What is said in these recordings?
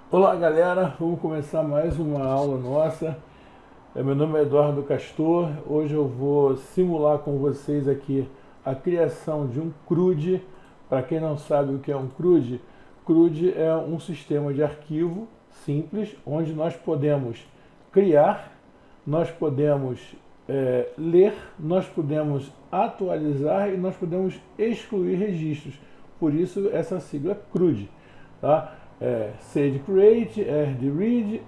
Olá galera, vamos começar mais uma aula nossa. Meu nome é Eduardo Castor. Hoje eu vou simular com vocês aqui a criação de um CRUD. Para quem não sabe o que é um CRUD, CRUD é um sistema de arquivo simples onde nós podemos criar, nós podemos ler, nós podemos atualizar e nós podemos excluir registros. Por isso essa sigla CRUD, tá? C de create, R de read,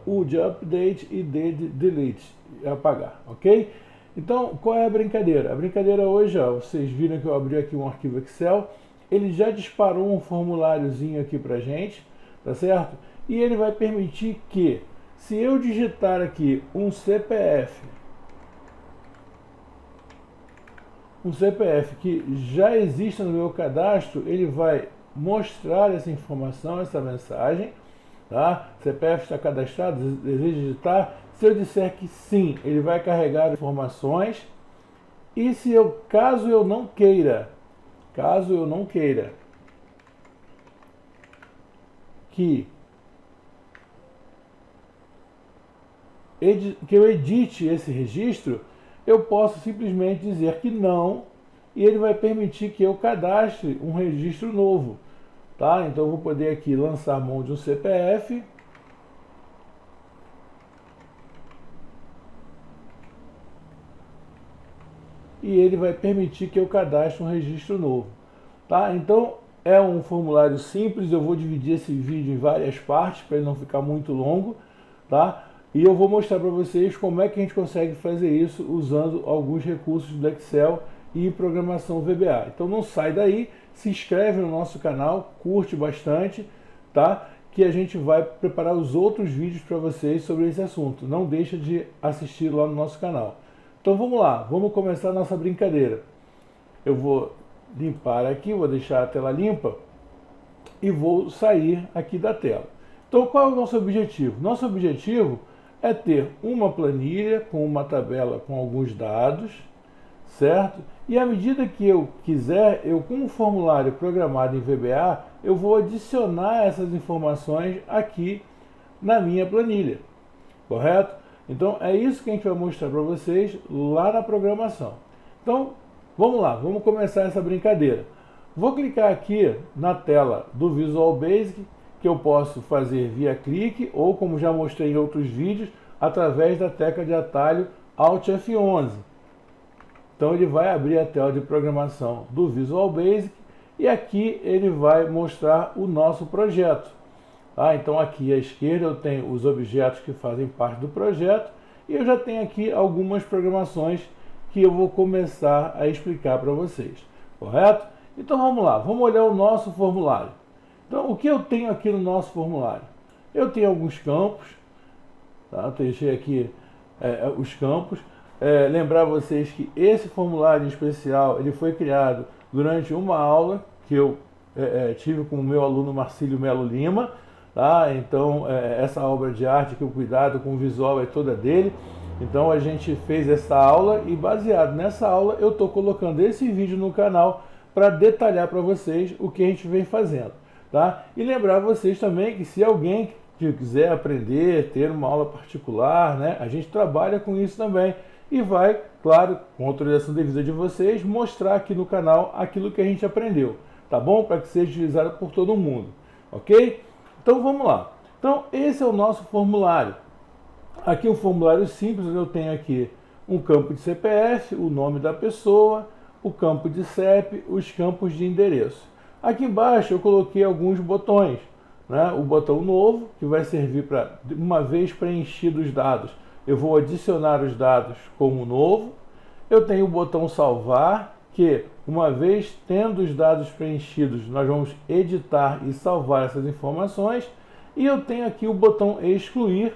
U de update e D de delete, apagar, ok? Então, qual é a brincadeira? A brincadeira hoje, ó, vocês viram que eu abri aqui um arquivo Excel, ele já disparou um formuláriozinho aqui pra gente, tá certo? E ele vai permitir que, se eu digitar aqui um CPF que já existe no meu cadastro, ele vai mostrar essa informação, essa mensagem, tá? CPF está cadastrado, deseja digitar? Se eu disser que sim, ele vai carregar informações. E se eu, caso eu não queira que eu edite esse registro, eu posso simplesmente dizer que não, e ele vai permitir que eu cadastre um registro novo. Tá? Então eu vou poder aqui lançar mão de um CPF. E ele vai permitir que eu cadastre um registro novo. Tá? Então é um formulário simples, eu vou dividir esse vídeo em várias partes para ele não ficar muito longo. Tá? E eu vou mostrar para vocês como é que a gente consegue fazer isso usando alguns recursos do Excel e programação VBA. Então não sai daí, se inscreve no nosso canal, curte bastante, tá? Que a gente vai preparar os outros vídeos para vocês sobre esse assunto. Não deixa de assistir lá no nosso canal. Então vamos lá, vamos começar a nossa brincadeira. Eu vou limpar aqui, vou deixar a tela limpa e vou sair aqui da tela. Então qual é o nosso objetivo? Nosso objetivo é ter uma planilha com uma tabela com alguns dados, certo? E à medida que eu quiser, com um formulário programado em VBA, eu vou adicionar essas informações aqui na minha planilha, correto? Então é isso que a gente vai mostrar para vocês lá na programação. Então vamos lá, vamos começar essa brincadeira. Vou clicar aqui na tela do Visual Basic, que eu posso fazer via clique ou, como já mostrei em outros vídeos, através da tecla de atalho Alt F11. Então ele vai abrir a tela de programação do Visual Basic e aqui ele vai mostrar o nosso projeto. Então aqui à esquerda eu tenho os objetos que fazem parte do projeto e eu já tenho aqui algumas programações que eu vou começar a explicar para vocês, correto? Então vamos lá, vamos olhar o nosso formulário. Então o que eu tenho aqui no nosso formulário? Eu tenho alguns campos, tá? Eu deixei aqui os campos. Lembrar vocês que esse formulário em especial ele foi criado durante uma aula que eu tive com o meu aluno Marcílio Melo Lima, tá? Então essa obra de arte, que o cuidado com o visual é toda dele. Então a gente fez essa aula e baseado nessa aula eu estou colocando esse vídeo no canal para detalhar para vocês o que a gente vem fazendo, tá? E lembrar vocês também que se alguém que quiser aprender, ter uma aula particular, né, a gente trabalha com isso também. E vai, claro, com autorização devida de vocês, mostrar aqui no canal aquilo que a gente aprendeu, tá bom? Para que seja utilizado por todo mundo, ok? Então vamos lá. Então esse é o nosso formulário. Aqui um formulário simples, eu tenho aqui um campo de CPF, o nome da pessoa, o campo de CEP, os campos de endereço. Aqui embaixo eu coloquei alguns botões, né? O botão novo, que vai servir para, uma vez preenchidos os dados, eu vou adicionar os dados como novo. Eu tenho o botão salvar, que uma vez tendo os dados preenchidos, nós vamos editar e salvar essas informações. E eu tenho aqui o botão excluir,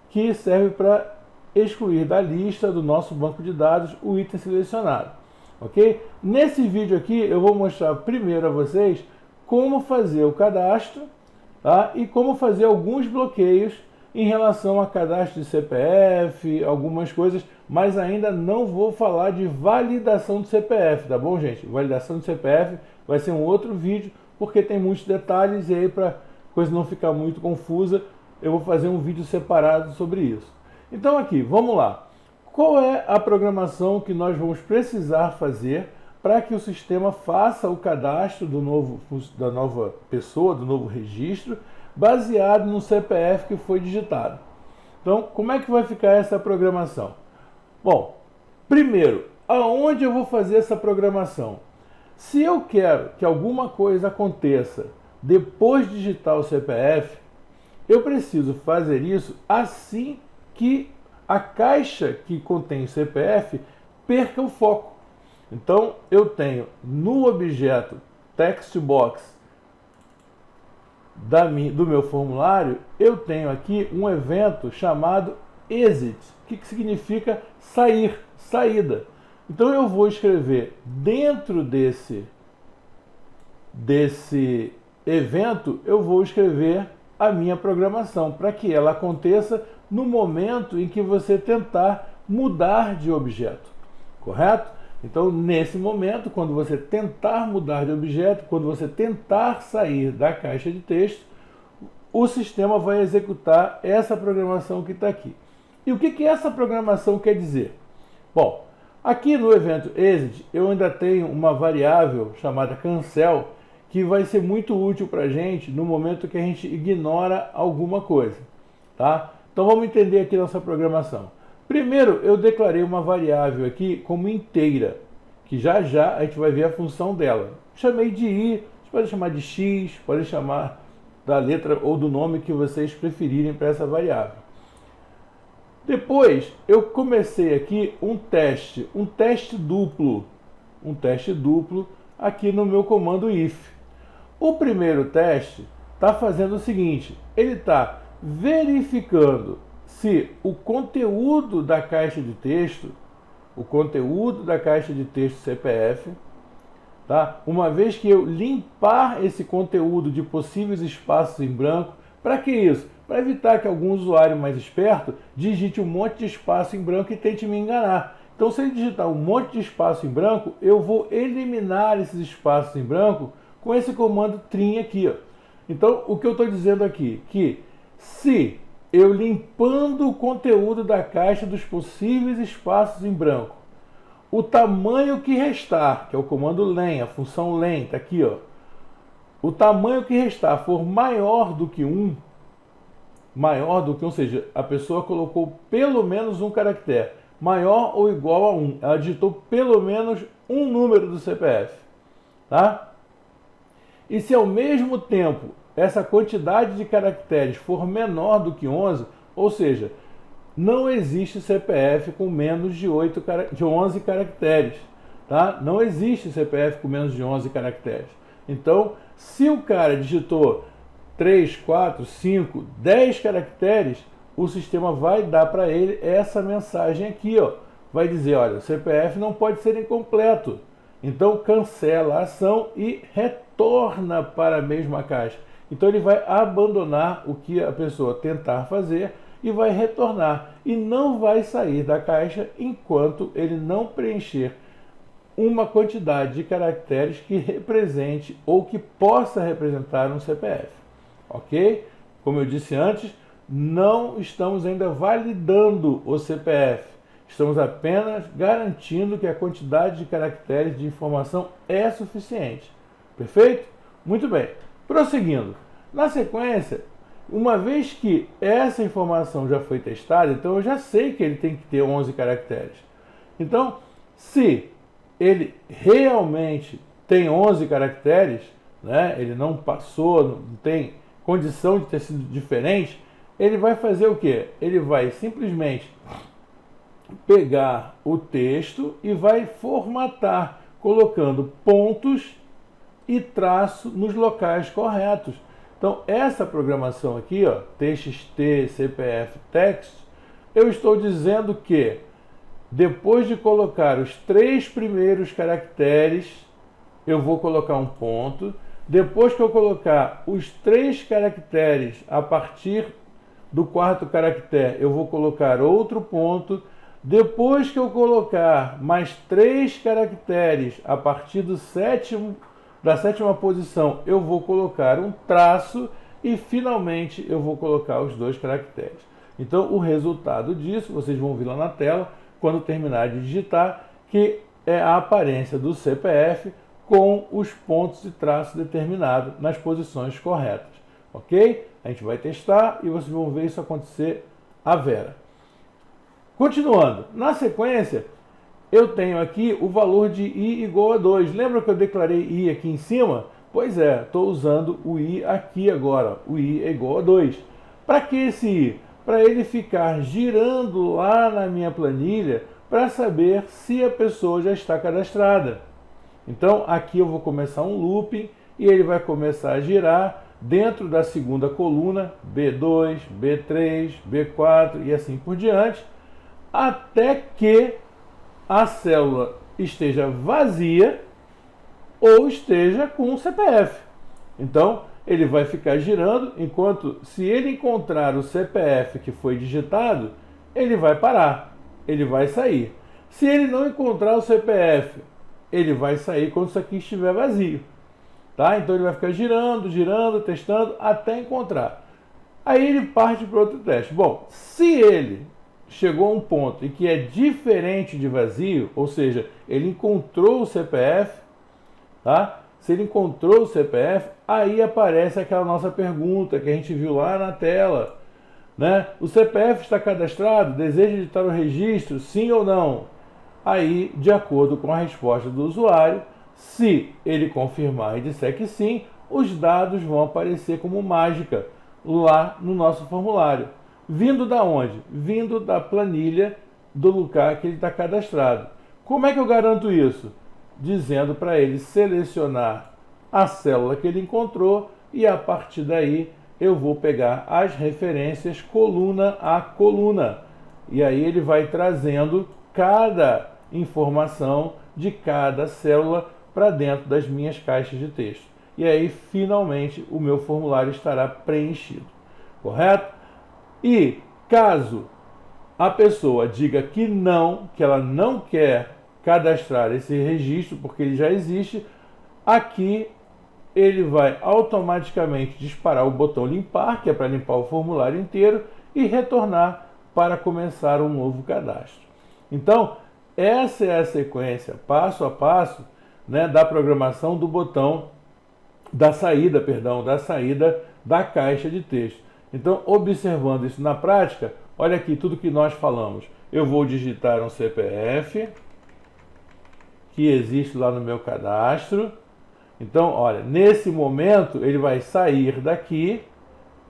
que serve para excluir da lista do nosso banco de dados o item selecionado. Ok? Nesse vídeo aqui eu vou mostrar primeiro a vocês como fazer o cadastro, tá? E como fazer alguns bloqueios em relação a cadastro de CPF, algumas coisas, mas ainda não vou falar de validação do CPF, tá bom, gente? Validação do CPF vai ser um outro vídeo, porque tem muitos detalhes e aí para coisa não ficar muito confusa, eu vou fazer um vídeo separado sobre isso. Então aqui, vamos lá. Qual é a programação que nós vamos precisar fazer para que o sistema faça o cadastro da nova pessoa, do novo registro, baseado no CPF que foi digitado? Então, como é que vai ficar essa programação? Bom, primeiro, aonde eu vou fazer essa programação? Se eu quero que alguma coisa aconteça depois de digitar o CPF, eu preciso fazer isso assim que a caixa que contém o CPF perca o foco. Então, eu tenho no objeto textbox do meu formulário, eu tenho aqui um evento chamado exit, que significa sair, saída. Então eu vou escrever dentro desse evento, eu vou escrever a minha programação, para que ela aconteça no momento em que você tentar mudar de objeto, correto? Então, nesse momento, quando você tentar mudar de objeto, quando você tentar sair da caixa de texto, o sistema vai executar essa programação que está aqui. E o que essa programação quer dizer? Bom, aqui no evento exit, eu ainda tenho uma variável chamada cancel, que vai ser muito útil para a gente no momento que a gente ignora alguma coisa, tá? Então vamos entender aqui nossa programação. Primeiro, eu declarei uma variável aqui como inteira, que já já a gente vai ver a função dela. Chamei de i, você pode chamar de x, pode chamar da letra ou do nome que vocês preferirem para essa variável. Depois, eu comecei aqui um teste duplo aqui no meu comando if. O primeiro teste está fazendo o seguinte, ele está verificando se o conteúdo da caixa de texto, CPF, tá? Uma vez que eu limpar esse conteúdo de possíveis espaços em branco, para que isso? Para evitar que algum usuário mais esperto digite um monte de espaço em branco e tente me enganar. Então, se ele digitar um monte de espaço em branco, eu vou eliminar esses espaços em branco com esse comando trim aqui, ó. Então, o que eu estou dizendo aqui? Que se eu limpando o conteúdo da caixa dos possíveis espaços em branco, o tamanho que restar, que é o comando len, a função len, está aqui, ó. O tamanho que restar for maior do que 1, ou seja, a pessoa colocou pelo menos um caractere, maior ou igual a 1. Ela digitou pelo menos um número do CPF, tá? E se ao mesmo tempo essa quantidade de caracteres for menor do que 11, ou seja, não existe CPF com menos de 11 caracteres, tá? Não existe CPF com menos de 11 caracteres. Então, se o cara digitou 3, 4, 5, 10 caracteres, o sistema vai dar para ele essa mensagem aqui, ó. Vai dizer, olha, o CPF não pode ser incompleto. Então, cancela a ação e retorna para a mesma caixa. Então, ele vai abandonar o que a pessoa tentar fazer e vai retornar. E não vai sair da caixa enquanto ele não preencher uma quantidade de caracteres que represente ou que possa representar um CPF. Ok? Como eu disse antes, não estamos ainda validando o CPF. Estamos apenas garantindo que a quantidade de caracteres de informação é suficiente. Perfeito? Muito bem. Prosseguindo. Na sequência, uma vez que essa informação já foi testada, então eu já sei que ele tem que ter 11 caracteres. Então, se ele realmente tem 11 caracteres, né, ele não passou, não tem condição de ter sido diferente, ele vai fazer o quê? Ele vai simplesmente pegar o texto e vai formatar, colocando pontos e traço nos locais corretos. Então, essa programação aqui, ó, txt cpf text, eu estou dizendo que depois de colocar os 3 primeiros caracteres, eu vou colocar um ponto. Depois que eu colocar os 3 caracteres a partir do 4º caractere, eu vou colocar outro ponto. Depois que eu colocar mais 3 caracteres a partir da 7ª posição, eu vou colocar um traço. e finalmente eu vou colocar os 2 caracteres. Então o resultado disso, vocês vão ver lá na tela, quando terminar de digitar, que é a aparência do CPF com os pontos e traços determinados nas posições corretas. Ok? A gente vai testar e vocês vão ver isso acontecer à vera. Continuando, na sequência, eu tenho aqui o valor de I igual a 2. Lembra que eu declarei I aqui em cima? Pois é, estou usando o I aqui agora. O I é igual a 2. Para que esse I? Para ele ficar girando lá na minha planilha para saber se a pessoa já está cadastrada. Então, aqui eu vou começar um looping e ele vai começar a girar dentro da segunda coluna, B2, B3, B4 e assim por diante, até que a célula esteja vazia ou esteja com o CPF. Então, ele vai ficar girando enquanto, se ele encontrar o CPF que foi digitado, ele vai parar, ele vai sair. Se ele não encontrar o CPF, ele vai sair quando isso aqui estiver vazio. Tá? Então ele vai ficar girando, girando, testando, até encontrar. Aí ele parte para outro teste. Bom, se ele chegou a um ponto em que é diferente de vazio, ou seja, ele encontrou o CPF, tá? Se ele encontrou o CPF, aí aparece aquela nossa pergunta que a gente viu lá na tela, né? O CPF está cadastrado? Deseja editar o registro? Sim ou não? Aí, de acordo com a resposta do usuário, se ele confirmar e disser que sim, os dados vão aparecer como mágica lá no nosso formulário. Vindo da onde? Vindo da planilha do lugar que ele está cadastrado. Como é que eu garanto isso? Dizendo para ele selecionar a célula que ele encontrou e a partir daí eu vou pegar as referências coluna a coluna. E aí ele vai trazendo cada informação de cada célula para dentro das minhas caixas de texto. E aí finalmente o meu formulário estará preenchido. Correto? E caso a pessoa diga que não, que ela não quer cadastrar esse registro porque ele já existe, aqui ele vai automaticamente disparar o botão limpar, que é para limpar o formulário inteiro, e retornar para começar um novo cadastro. Então, essa é a sequência, passo a passo, né, da programação do botão, da saída da caixa de texto. Então, observando isso na prática, olha aqui tudo que nós falamos. Eu vou digitar um CPF, que existe lá no meu cadastro. Então, olha, nesse momento ele vai sair daqui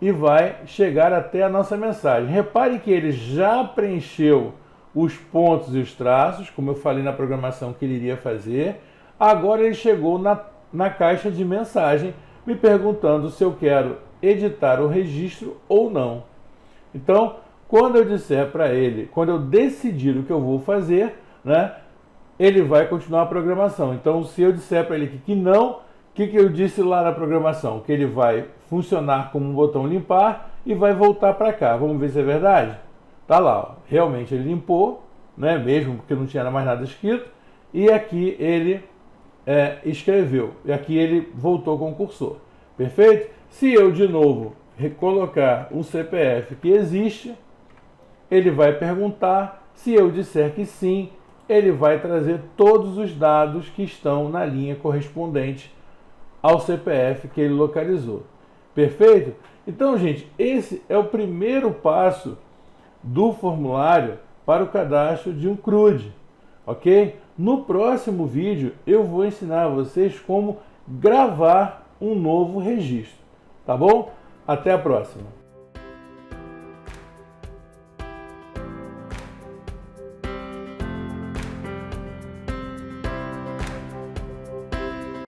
e vai chegar até a nossa mensagem. Repare que ele já preencheu os pontos e os traços, como eu falei na programação que ele iria fazer. Agora ele chegou na caixa de mensagem me perguntando se eu quero editar o registro ou não. Então, quando eu disser para ele, quando eu decidir o que eu vou fazer, né, ele vai continuar a programação. Então, se eu disser para ele que não, o que eu disse lá na programação? Que ele vai funcionar como um botão limpar e vai voltar para cá. Vamos ver se é verdade? Tá lá, ó. Realmente ele limpou, né, mesmo porque não tinha mais nada escrito, e aqui ele escreveu, e aqui ele voltou com o cursor. Perfeito? Se eu, de novo, recolocar um CPF que existe, ele vai perguntar. Se eu disser que sim, ele vai trazer todos os dados que estão na linha correspondente ao CPF que ele localizou. Perfeito? Então, gente, esse é o primeiro passo do formulário para o cadastro de um CRUD, ok? No próximo vídeo eu vou ensinar a vocês como gravar um novo registro, tá bom? Até a próxima!